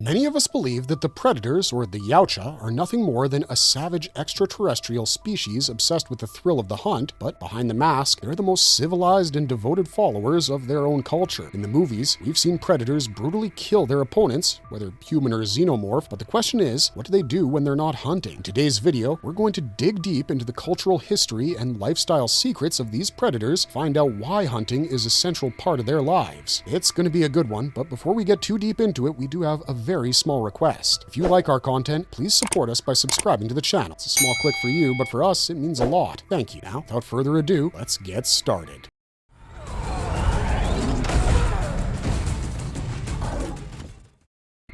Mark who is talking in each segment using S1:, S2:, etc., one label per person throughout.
S1: Many of us believe that the predators, or the Yautja, are nothing more than a savage extraterrestrial species obsessed with the thrill of the hunt, but behind the mask, they're the most civilized and devoted followers of their own culture. In the movies, we've seen predators brutally kill their opponents, whether human or xenomorph, but the question is, what do they do when they're not hunting? In today's video, we're going to dig deep into the cultural history and lifestyle secrets of these predators, find out why hunting is a central part of their lives. It's going to be a good one, but before we get too deep into it, we do have a very small request. If you like our content, please support us by subscribing to the channel. It's a small click for you, but for us, it means a lot. Thank you. Now, without further ado, let's get started.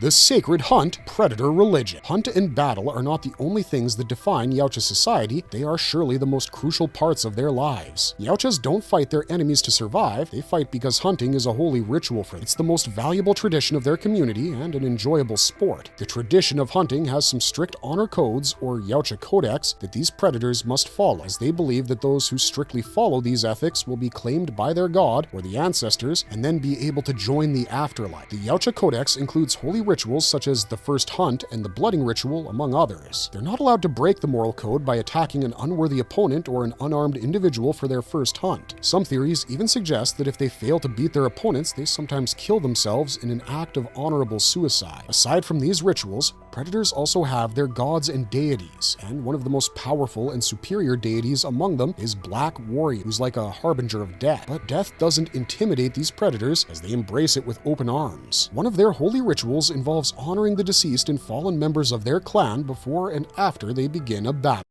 S1: The sacred hunt, predator religion. Hunt and battle are not the only things that define Yautja society, they are surely the most crucial parts of their lives. Yautjas don't fight their enemies to survive, they fight because hunting is a holy ritual for them. It's the most valuable tradition of their community and an enjoyable sport. The tradition of hunting has some strict honor codes, or Yautja codex, that these predators must follow, as they believe that those who strictly follow these ethics will be claimed by their god, or the ancestors, and then be able to join the afterlife. The Yautja codex includes holy rituals such as the first hunt and the blooding ritual, among others. They're not allowed to break the moral code by attacking an unworthy opponent or an unarmed individual for their first hunt. Some theories even suggest that if they fail to beat their opponents, they sometimes kill themselves in an act of honorable suicide. Aside from these rituals, predators also have their gods and deities, and one of the most powerful and superior deities among them is Black Warrior, who's like a harbinger of death. But death doesn't intimidate these predators, as they embrace it with open arms. One of their holy rituals involves honoring the deceased and fallen members of their clan before and after they begin a battle.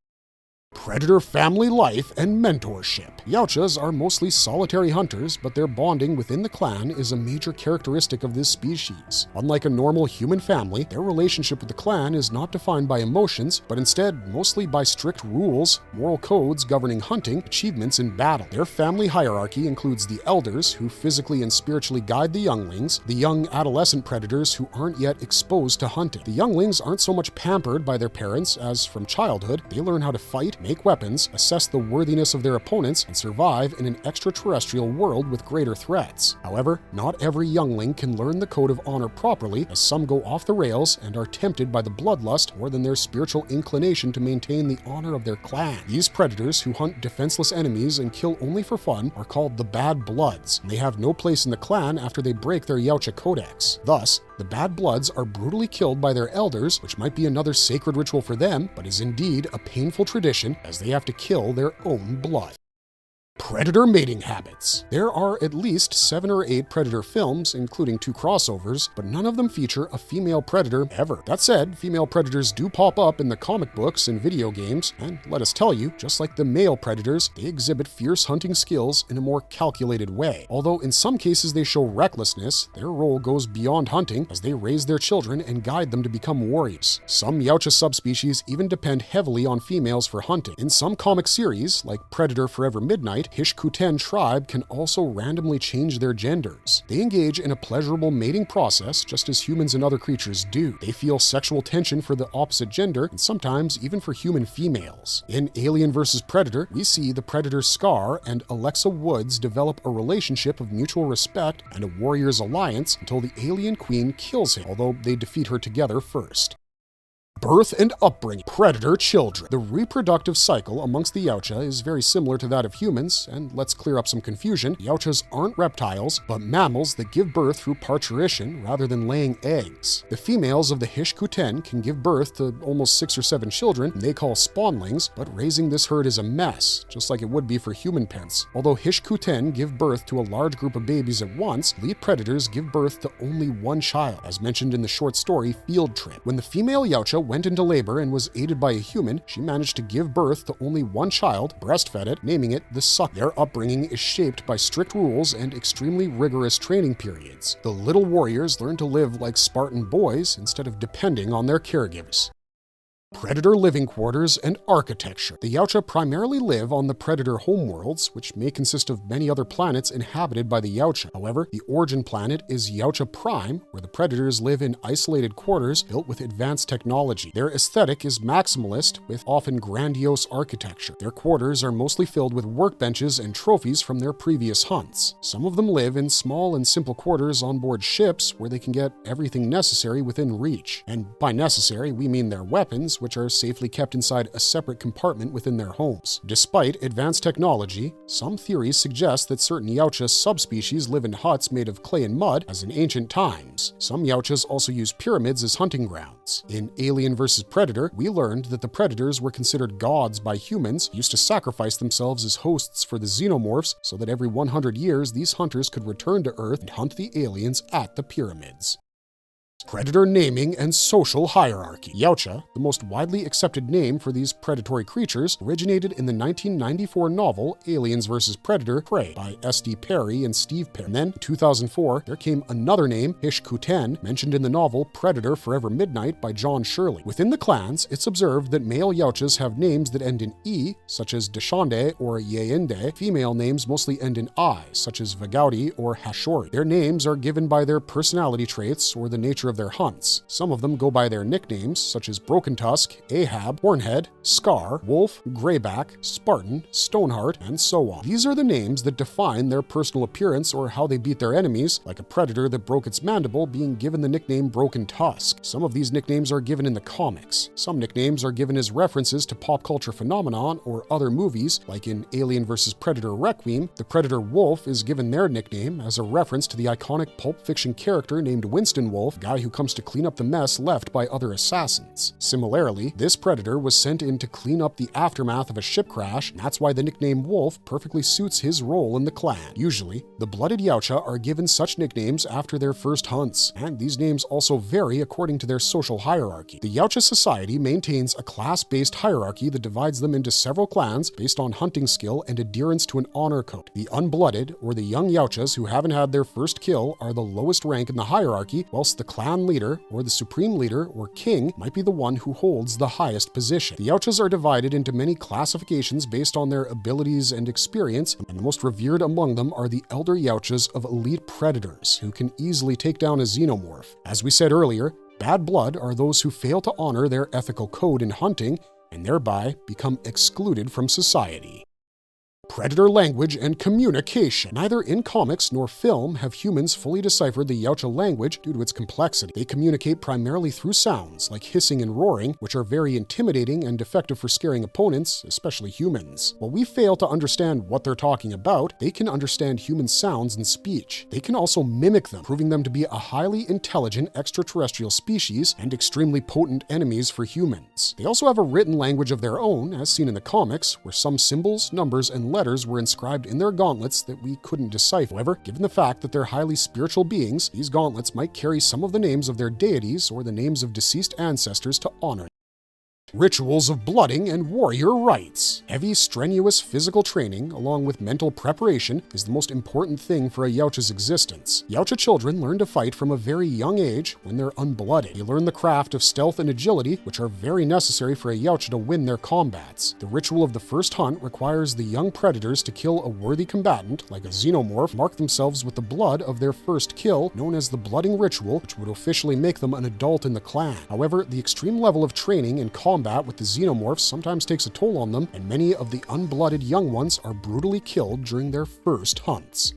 S1: Predator family life and mentorship. Yautjas are mostly solitary hunters, but their bonding within the clan is a major characteristic of this species. Unlike a normal human family, their relationship with the clan is not defined by emotions, but instead mostly by strict rules, moral codes governing hunting, achievements in battle. Their family hierarchy includes the elders, who physically and spiritually guide the younglings, the young adolescent predators who aren't yet exposed to hunting. The younglings aren't so much pampered by their parents, as from childhood, they learn how to fight, make weapons, assess the worthiness of their opponents, and survive in an extraterrestrial world with greater threats. However, not every youngling can learn the code of honor properly, as some go off the rails and are tempted by the bloodlust more than their spiritual inclination to maintain the honor of their clan. These predators, who hunt defenseless enemies and kill only for fun, are called the Bad Bloods, and they have no place in the clan after they break their Yautja codex. Thus, the Bad Bloods are brutally killed by their elders, which might be another sacred ritual for them, but is indeed a painful tradition, as they have to kill their own blood. Predator mating habits. There are at least 7 or 8 predator films, including 2 crossovers, but none of them feature a female predator ever. That said, female predators do pop up in the comic books and video games, and let us tell you, just like the male predators, they exhibit fierce hunting skills in a more calculated way. Although in some cases they show recklessness, their role goes beyond hunting, as they raise their children and guide them to become warriors. Some Yautja subspecies even depend heavily on females for hunting. In some comic series, like Predator Forever Midnight, Hish-Kuten tribe can also randomly change their genders. They engage in a pleasurable mating process just as humans and other creatures do. They feel sexual tension for the opposite gender, and sometimes even for human females. In Alien vs. Predator, we see the predator Scar and Alexa Woods develop a relationship of mutual respect and a warrior's alliance until the alien queen kills him, although they defeat her together first. Birth and upbringing. Predator children. The reproductive cycle amongst the Yautja is very similar to that of humans, and let's clear up some confusion. Yautjas aren't reptiles, but mammals that give birth through parturition rather than laying eggs. The females of the Hish-Kuten can give birth to almost 6 or 7 children they call spawnlings, but raising this herd is a mess, just like it would be for human parents. Although Hish-Kuten give birth to a large group of babies at once, elite predators give birth to only one child, as mentioned in the short story Field Trip. When the female Yautja went into labor and was aided by a human, she managed to give birth to only one child, breastfed it, naming it the Suck. Their upbringing is shaped by strict rules and extremely rigorous training periods. The little warriors learn to live like Spartan boys instead of depending on their caregivers. Predator living quarters and architecture. The Yautja primarily live on the predator homeworlds, which may consist of many other planets inhabited by the Yautja. However, the origin planet is Yautja Prime, where the predators live in isolated quarters built with advanced technology. Their aesthetic is maximalist, with often grandiose architecture. Their quarters are mostly filled with workbenches and trophies from their previous hunts. Some of them live in small and simple quarters on board ships where they can get everything necessary within reach. And by necessary, we mean their weapons, which are safely kept inside a separate compartment within their homes. Despite advanced technology, some theories suggest that certain Yautja subspecies live in huts made of clay and mud, as in ancient times. Some Yautjas also use pyramids as hunting grounds. In Alien vs. Predator, we learned that the predators were considered gods by humans, used to sacrifice themselves as hosts for the xenomorphs, so that every 100 years these hunters could return to Earth and hunt the aliens at the pyramids. Predator naming and social hierarchy. Yautja, the most widely accepted name for these predatory creatures, originated in the 1994 novel Aliens vs. Predator Prey by S.D. Perry and Steve Perry. And then, in 2004, there came another name, Hish-Kuten, mentioned in the novel Predator Forever Midnight by John Shirley. Within the clans, it's observed that male Yautjas have names that end in E, such as Deshande or Yeinde. Female names mostly end in I, such as Vagaudi or Hashori. Their names are given by their personality traits or the nature of their hunts. Some of them go by their nicknames, such as Broken Tusk, Ahab, Hornhead, Scar, Wolf, Greyback, Spartan, Stoneheart, and so on. These are the names that define their personal appearance or how they beat their enemies, like a predator that broke its mandible being given the nickname Broken Tusk. Some of these nicknames are given in the comics. Some nicknames are given as references to pop culture phenomenon or other movies, like in Alien vs. Predator Requiem. The predator Wolf is given their nickname as a reference to the iconic Pulp Fiction character named Winston Wolfe, a guy who comes to clean up the mess left by other assassins. Similarly, this predator was sent in to clean up the aftermath of a ship crash, and that's why the nickname Wolf perfectly suits his role in the clan. Usually, the blooded Yautja are given such nicknames after their first hunts, and these names also vary according to their social hierarchy. The Yautja society maintains a class-based hierarchy that divides them into several clans based on hunting skill and adherence to an honor code. The unblooded, or the young Yautjas who haven't had their first kill, are the lowest rank in the hierarchy, whilst the clan leader, or the supreme leader, or king, might be the one who holds the highest position. The Yautjas are divided into many classifications based on their abilities and experience, and the most revered among them are the elder Yautjas of elite predators, who can easily take down a xenomorph. As we said earlier, bad blood are those who fail to honor their ethical code in hunting, and thereby become excluded from society. Predator language and communication. Neither in comics nor film have humans fully deciphered the Yautja language due to its complexity. They communicate primarily through sounds, like hissing and roaring, which are very intimidating and effective for scaring opponents, especially humans. While we fail to understand what they're talking about, they can understand human sounds and speech. They can also mimic them, proving them to be a highly intelligent extraterrestrial species and extremely potent enemies for humans. They also have a written language of their own, as seen in the comics, where some symbols, numbers, and letters were inscribed in their gauntlets that we couldn't decipher. However, given the fact that they're highly spiritual beings, these gauntlets might carry some of the names of their deities or the names of deceased ancestors to honor. Rituals of blooding and warrior rites. Heavy, strenuous physical training, along with mental preparation, is the most important thing for a Yautja's existence. Yautja children learn to fight from a very young age when they're unblooded. They learn the craft of stealth and agility, which are very necessary for a Yautja to win their combats. The ritual of the first hunt requires the young predators to kill a worthy combatant, like a xenomorph, mark themselves with the blood of their first kill, known as the blooding ritual, which would officially make them an adult in the clan. However, the extreme level of training and combat with the xenomorphs sometimes takes a toll on them, and many of the unblooded young ones are brutally killed during their first hunts.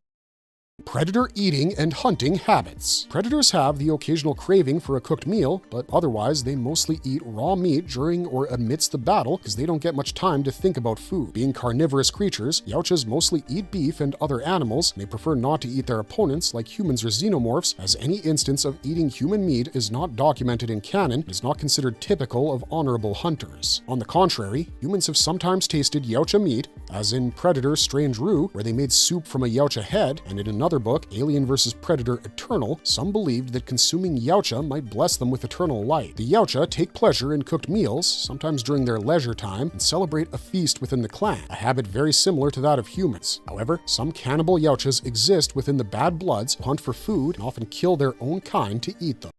S1: Predator eating and hunting habits. Predators have the occasional craving for a cooked meal, but otherwise they mostly eat raw meat during or amidst the battle because they don't get much time to think about food. Being carnivorous creatures, Yautjas mostly eat beef and other animals, and they prefer not to eat their opponents like humans or xenomorphs, as any instance of eating human meat is not documented in canon and is not considered typical of honorable hunters. On the contrary, humans have sometimes tasted Yautja meat, as in Predator Strange Rue, where they made soup from a Yautja head, and in another book, Alien vs. Predator Eternal, some believed that consuming Yautja might bless them with eternal life. The Yautja take pleasure in cooked meals, sometimes during their leisure time, and celebrate a feast within the clan, a habit very similar to that of humans. However, some cannibal Yautjas exist within the Bad Bloods who hunt for food and often kill their own kind to eat them.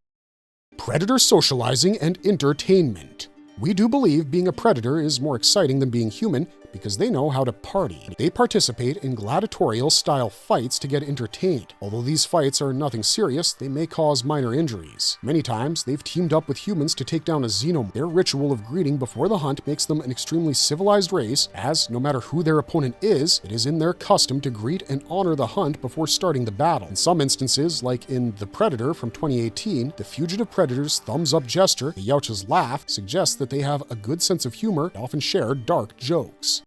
S1: Predator socializing and entertainment. We do believe being a predator is more exciting than being human because they know how to party. They participate in gladiatorial-style fights to get entertained. Although these fights are nothing serious, they may cause minor injuries. Many times, they've teamed up with humans to take down a xenomorph. Their ritual of greeting before the hunt makes them an extremely civilized race, as no matter who their opponent is, it is in their custom to greet and honor the hunt before starting the battle. In some instances, like in The Predator from 2018, the fugitive predator's thumbs-up gesture, the Yautja's laugh, suggests that they have a good sense of humor and often share dark jokes.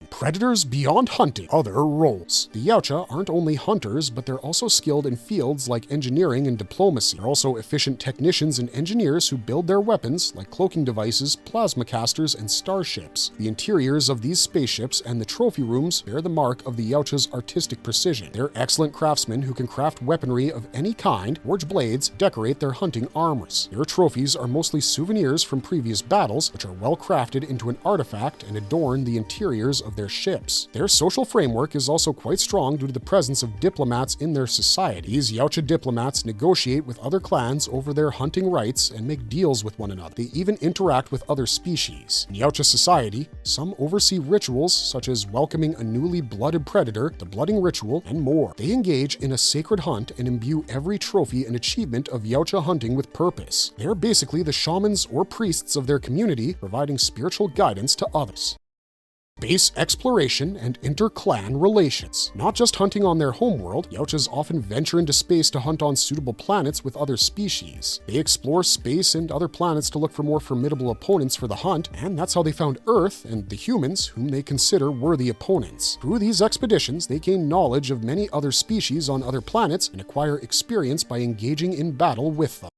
S1: Predators beyond hunting, other roles. The Yautja aren't only hunters, but they're also skilled in fields like engineering and diplomacy. They're also efficient technicians and engineers who build their weapons, like cloaking devices, plasma casters, and starships. The interiors of these spaceships and the trophy rooms bear the mark of the Yautja's artistic precision. They're excellent craftsmen who can craft weaponry of any kind, forge blades, decorate their hunting armors. Their trophies are mostly souvenirs from previous battles, which are well crafted into an artifact and adorn the interiors of their ships. Their social framework is also quite strong due to the presence of diplomats in their society. These Yautja diplomats negotiate with other clans over their hunting rights and make deals with one another. They even interact with other species. In Yautja society, some oversee rituals such as welcoming a newly blooded predator, the blooding ritual, and more. They engage in a sacred hunt and imbue every trophy and achievement of Yautja hunting with purpose. They're basically the shamans or priests of their community, providing spiritual guidance to others. Space exploration and inter-clan relations. Not just hunting on their homeworld, Yautjas often venture into space to hunt on suitable planets with other species. They explore space and other planets to look for more formidable opponents for the hunt, and that's how they found Earth and the humans, whom they consider worthy opponents. Through these expeditions, they gain knowledge of many other species on other planets and acquire experience by engaging in battle with them.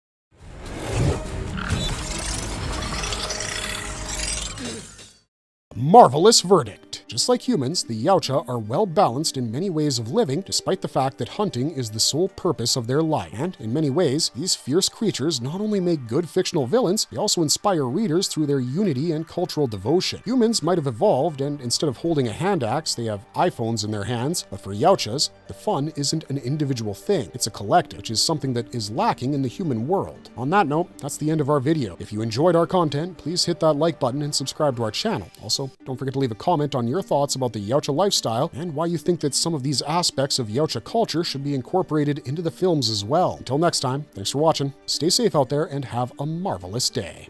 S1: Marvelous verdict. Just like humans, the Yautja are well balanced in many ways of living, despite the fact that hunting is the sole purpose of their life. And in many ways, these fierce creatures not only make good fictional villains, they also inspire readers through their unity and cultural devotion. Humans might have evolved, and instead of holding a hand axe, they have iPhones in their hands, but for Yautjas, the fun isn't an individual thing, it's a collective, which is something that is lacking in the human world. On that note, that's the end of our video. If you enjoyed our content, please hit that like button and subscribe to our channel. Also, don't forget to leave a comment on your thoughts about the Yautja lifestyle and why you think that some of these aspects of Yautja culture should be incorporated into the films as well. Until next time, thanks for watching, stay safe out there, and have a marvelous day.